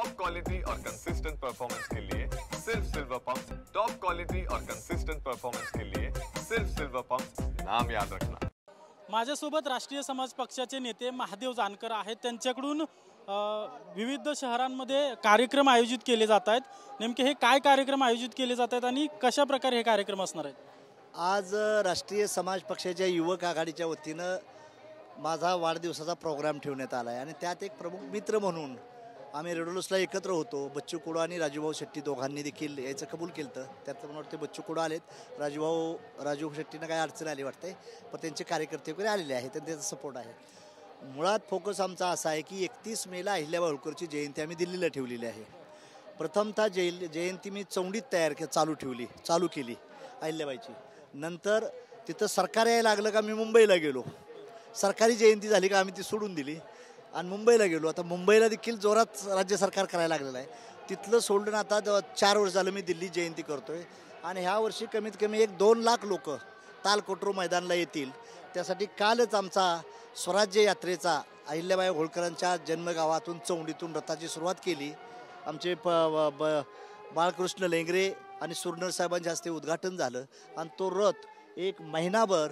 Top quality और consistent performance के लिए सिर्फ सिल्वर पंप। टॉप क्वालिटी और कंसिस्टेंट परफॉर्मेंस के लिए सिर्फ सिल्वर पंप, नाम याद रखना। माझ्यासोबत राष्ट्रीय समाज पक्षाचे नेते महादेव जानकर आहेत। त्यांच्याकडून विविध शहरांमध्ये कार्यक्रम आयोजित केले जात आहेत। नेमके हे काय कार्यक्रम आयोजित केले जात आहेत आणि कशा प्रकारे हे कार्यक्रम असणार आहेत? आज राष्ट्रीय समाज पक्षाच्या युवक आघाडीच्या वतीनं माझा वाढदिवसाचा प्रोग्राम ठेवण्यात आला आहे आणि त्यात एक प्रमुख मित्र म्हणून आम्ही रेडोलसला एकत्र होतो। बच्चू कडू आणि राजूभाऊ शेट्टी दोघांनी देखील याचं कबूल केलं। त्यात मला वाटते बच्चू कडू आलेत, राजू शेट्टींना काय अडचण आली वाटते, पण त्यांचे कार्यकर्ते वगैरे आलेले आहेत आणि त्याचा सपोर्ट आहे। मुळात फोकस आमचा असा आहे की 31 मेला अहिल्याबाई होळकरची जयंती आम्ही दिल्लीला ठेवलेली आहे। प्रथमतः जयंती मी चौंडीत चालू केली अहिल्याबाईची। नंतर तिथं सरकार यायला लागलं का मी मुंबईला गेलो, सरकारी जयंती झाली का आम्ही ती सोडून दिली आणि मुंबईला गेलो। आता मुंबईला देखील जोरात राज्य सरकार करायला लागलेलं आहे। तिथलं सोडून आता 4 वर्ष झालं मी दिल्ली जयंती करतोय आणि ह्या वर्षी कमीत कमी 1-2 लाख लोक तालकोटरो मैदानला येतील। त्यासाठी कालच आमचा स्वराज्य यात्रेचा अहिल्याबाई होळकरांच्या जन्मगावातून चौंडीतून रथाची सुरुवात केली। आमचे बाळकृष्ण लेंगरे आणि सुरनर साहेबांच्या हस्ते उद्घाटन झालं आणि तो रथ एक महिनाभर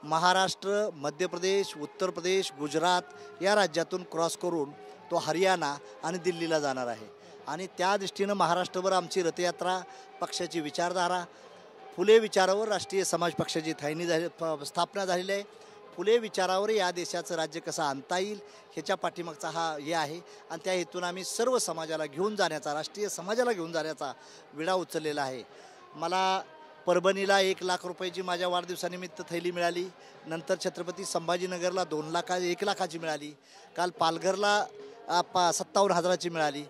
महाराष्ट्र, मध्य प्रदेश, उत्तर प्रदेश, गुजरात या राज्यातून क्रॉस करून तो हरियाणा आणि दिल्लीला जाणार आहे। आणि त्या दृष्टीनं महाराष्ट्रभर आमची रथयात्रा, पक्षाची विचारधारा, फुले विचारावर राष्ट्रीय समाज पक्षाची स्थापना झालेली आहे। फुले विचारावर या देशाचं राज्य कसं आणता येईल ह्याच्या पाठीमागचा हा हे आहे आणि त्या हेतून आम्ही सर्व समाजाला घेऊन जाण्याचा, राष्ट्रीय समाजाला घेऊन जाण्याचा विडा उचललेला आहे। मला परभणीला 1 लाख रुपयाची माझ्या वाढदिवसानिमित्त थैली मिळाली। नंतर छत्रपती संभाजीनगरला 1 लाखाची मिळाली। काल पालघरला 57,000ची मिळाली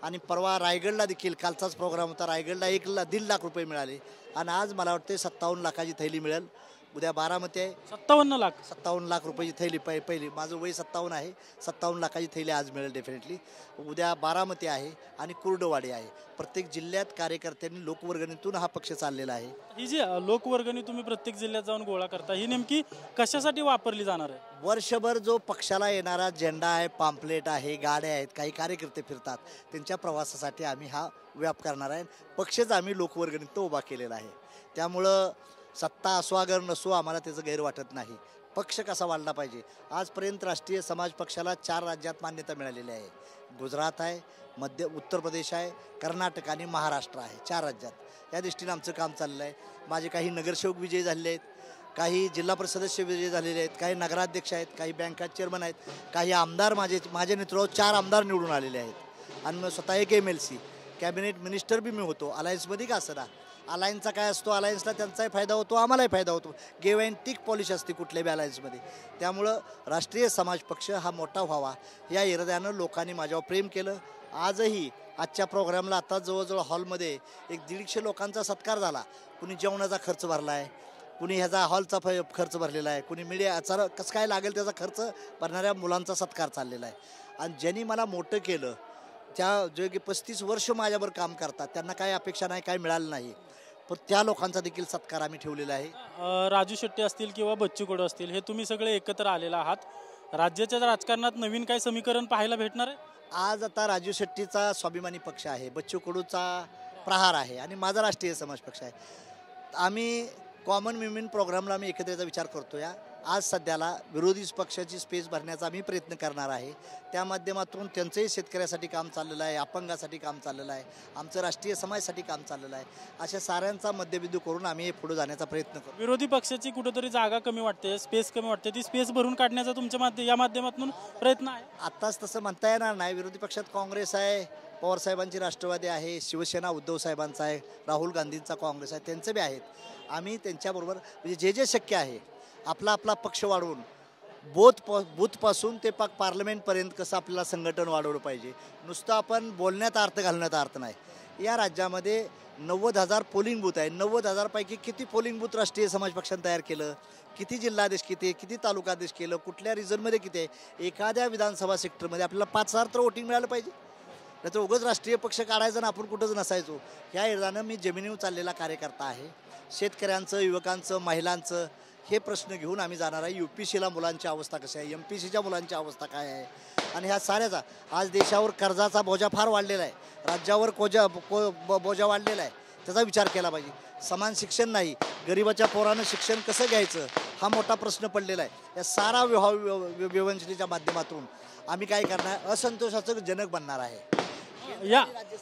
आणि परवा रायगडला देखील कालचाच प्रोग्राम होता, रायगडला 1.5 लाख रुपये मिळाले आणि आज मला वाटते 57 लाखाची थैली मिळेल। उद्या बारामती आहे, 57 लाख रुपयाची थैली पहिली, माझं वय 57 आहे, 57 लाखाची थैली आज मिळेल डेफिनेटली। उद्या बारामती आहे आणि कुर्डवाडी आहे। प्रत्येक जिल्ह्यात कार्यकर्त्यांनी लोकवर्गणीतून हा पक्ष चाललेला आहे। ही जी लोकवर्गणी तुम्ही प्रत्येक जिल्ह्यात जाऊन गोळा करता, ही नेमकी कशासाठी वापरली जाणार आहे? वर्षभर जो पक्षाला येणारा झेंडा आहे, पॅम्पलेट आहे, गाड्या आहेत, काही कार्यकर्ते फिरतात, त्यांच्या प्रवासासाठी आम्ही हा व्याप करणार आहे। पक्षच आम्ही लोकवर्गणीत उभा केलेला आहे। त्यामुळं सत्ता असो अगर नसो आम्हाला त्याचं गैर वाटत नाही। पक्ष कसा वाढला पाहिजे। आजपर्यंत राष्ट्रीय समाज पक्षाला 4 राज्यात मान्यता मिळालेली आहे। गुजरात आहे, उत्तर प्रदेश आहे, कर्नाटक आणि महाराष्ट्र आहे। 4 राज्यात या दृष्टीने आमचं काम चाललं आहे। माझे काही नगरसेवक विजयी झालेले आहेत, काही जिल्हा परिषद सदस्य विजयी झालेले आहेत, काही नगराध्यक्ष आहेत, काही बँकात चेअरमन आहेत, काही आमदार माझ्या नेतृत्वावर 4 आमदार निवडून आलेले आहेत आणि मग स्वतः एक MLC कॅबिनेट मिनिस्टर बी मी होतो। अलायन्समध्ये का असं ना, अलायन्सचा काय असतो, अलायन्सला त्यांचाही फायदा होतो, आम्हालाही फायदा होतो। गिव्ह अँड टेक पॉलिसी असते कुठल्याही बॅलन्समध्ये। त्यामुळं राष्ट्रीय समाज पक्ष हा मोठा व्हावा या इराद्यानं लोकांनी माझ्यावर प्रेम केलं। आजही आजच्या प्रोग्रामला आता जवळजवळ हॉलमध्ये 150 लोकांचा सत्कार झाला। कुणी जेवणाचा खर्च भरला आहे, कुणी ह्याचा हॉलचा खर्च भरलेला आहे, कुणी मीडियाचा कसं काय लागेल त्याचा खर्च भरणाऱ्या मुलांचा सत्कार चाललेला आहे। आणि ज्यांनी मला मोठं केलं, त्या जे की 35 वर्ष माझ्यावर काम करतात, त्यांना काही अपेक्षा नाही, काही मिळालं नाही, पण त्या लोकांचा देखील सत्कार आम्ही ठेवलेला आहे। राजू शेट्टी असतील किंवा बच्चू कडू असतील, हे तुम्ही सगळे एकत्र आलेला आहात। राज्याच्या राजकारणात नवीन काय समीकरण पाहायला भेटणार आहे? आज आता राजू शेट्टीचा स्वाभिमानी पक्ष आहे, बच्चू कडूचा प्रहार आहे आणि माझा राष्ट्रीय समाज पक्ष आहे। आम्ही कॉमन विमेन प्रोग्रामला आम्ही एकत्रित विचार करतो। आज सध्याला विरोधी पक्षाची स्पेस भरण्याचा आम्ही प्रयत्न करणार आहे। त्या माध्यमातून त्यांचंही शेतकऱ्यासाठी काम चाललेलं आहे, अपंगासाठी काम चाललेलं आहे, आमचं राष्ट्रीय समाजासाठी काम चाललेलं आहे। अशा साऱ्यांचा मध्यबिंदू करून आम्ही पुढे जाण्याचा प्रयत्न करतो। विरोधी पक्षाची कुठेतरी जागा कमी वाटते, स्पेस कमी वाटते, ती स्पेस भरून काढण्याचा तुमच्या या माध्यमातून प्रयत्न आहे? आत्ताच तसं म्हणता येणार नाही। विरोधी पक्षात काँग्रेस आहे, पवारसाहेबांची राष्ट्रवादी आहे, शिवसेना उद्धव साहेबांचा आहे, राहुल गांधींचा काँग्रेस आहे, त्यांचे बी आहेत। आम्ही त्यांच्याबरोबर म्हणजे जे शक्य आहे आपला आपला पक्ष वाढवून बूथपासून ते पार्लमेंटपर्यंत कसं आपल्याला संघटन वाढवलं पाहिजे। नुसतं आपण बोलण्यात अर्थ घालण्यात अर्थ नाही। या राज्यामध्ये 90,000 पोलिंग बूथ आहे। 90,000 पैकी किती पोलिंग बूथ राष्ट्रीय समाज पक्षाने तयार केलं, किती जिल्हादेश किती आहे, किती तालुकादेश केलं, कुठल्या रिजनमध्ये किती आहे। एखाद्या विधानसभा सेक्टरमध्ये आपल्याला 5,000 तर वोटिंग मिळालं पाहिजे, नाहीतर उगाच राष्ट्रीय पक्ष काढायचा ना आपण कुठंच नसायचो। ह्या इरादानं मी जमिनीवर चाललेला कार्यकर्ता आहे। शेतकऱ्यांचं, युवकांचं, महिलांचं हे प्रश्न घेऊन आम्ही जाणार आहे. UPCला मुलांची अवस्था कशी आहे, MPCच्या मुलांची अवस्था काय आहे, आणि ह्या साऱ्याचा आज देशावर कर्जाचा बोजा फार वाढलेला आहे, राज्यावर बोजा वाढलेला आहे, त्याचा विचार केला पाहिजे. समान शिक्षण नाही, गरिबाच्या पोरानं शिक्षण कसं घ्यायचं हा मोठा प्रश्न पडलेला आहे. या सारा विवंचनेच्या माध्यमातून आम्ही काय करणार, असंतोषाचं जनक बनणार आहे.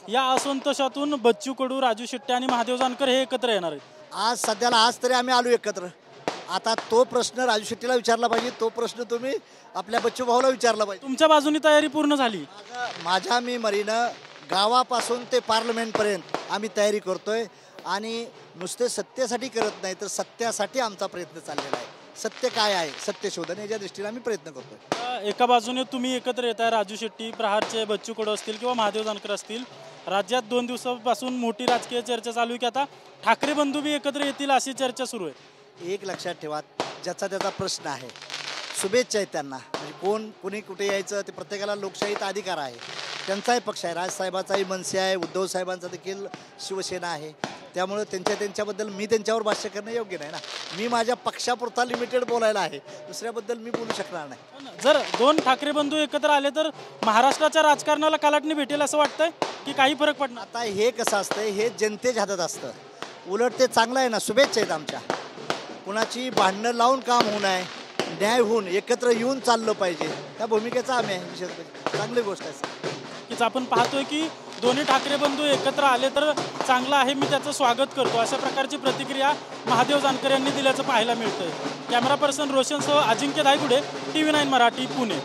या असंतोषातून बच्चू कडू, राजू शेट्टी आणि महादेव जानकर हे एकत्र येणार आहेत. आज तरी आम्ही आलो एकत्र. आता तो प्रश्न राजू शेट्टीला विचारला पाहिजे, तो प्रश्न तुम्ही आपल्या बच्चू भाऊला विचारला पाहिजे. तुमच्या बाजूनी तयारी पूर्ण झाली? माझ्या मी मरीनं गावापासून ते पार्लमेंटपर्यंत आम्ही तयारी करतोय, आणि नुसते सत्तेसाठी करत नाही तर सत्यासाठी आमचा प्रयत्न चाललेला आहे. सत्य काय आहे, सत्य शोधन याच्या दृष्टीने आम्ही प्रयत्न करतोय. एका बाजूने तुम्ही एकत्र येत आहे, राजू शेट्टी, प्रहारचे बच्चू कडू असतील किंवा महादेव जानकर असतील. राज्यात 2 दिवसापासून मोठी राजकीय चर्चा चालू आहे की आता ठाकरे बंधू बी एकत्र येतील अशी चर्चा सुरू आहे. एक लक्षात ठेवा, ज्याचा त्याचा प्रश्न आहे, शुभेच्छा आहेत त्यांना. म्हणजे कोणी कुठे यायचं ते प्रत्येकाला लोकशाहीचा अधिकार आहे. त्यांचाही पक्ष आहे, राजसाहेबांचाही मनसे आहे, उद्धव साहेबांचा देखील शिवसेना आहे. त्यामुळे त्यांच्याबद्दल मी त्यांच्यावर भाष्य करणं योग्य नाही ना. मी माझ्या पक्षापुरता लिमिटेड बोलायला आहे, दुसऱ्याबद्दल मी बोलू शकणार नाही. जर 2 ठाकरे बंधू एकत्र आले तर महाराष्ट्राच्या राजकारणाला कलाटणी भेटेल असं वाटतंय की काही फरक पडणार? आता हे कसं असतंय, हे जनतेच्या हातात असतं. उलट ते चांगलं आहे ना, शुभेच्छा आहेत आमच्या. कुणाची भांडणं लावून काम होऊ नये, न्याय होऊन एकत्र येऊन चाललं पाहिजे, त्या भूमिकेचा आम्ही आहे. विशेष चांगली गोष्ट आहे कीच आपण पाहतोय की दोन्ही ठाकरे बंधू एकत्र आले तर चांगलं आहे, मी त्याचं स्वागत करतो, अशा प्रकारची प्रतिक्रिया महादेव जानकर यांनी दिल्याचं पाहायला मिळतंय. कॅमेरा पर्सन रोशनसह अजिंक्य धायगुडे, TV9 मराठी, पुणे.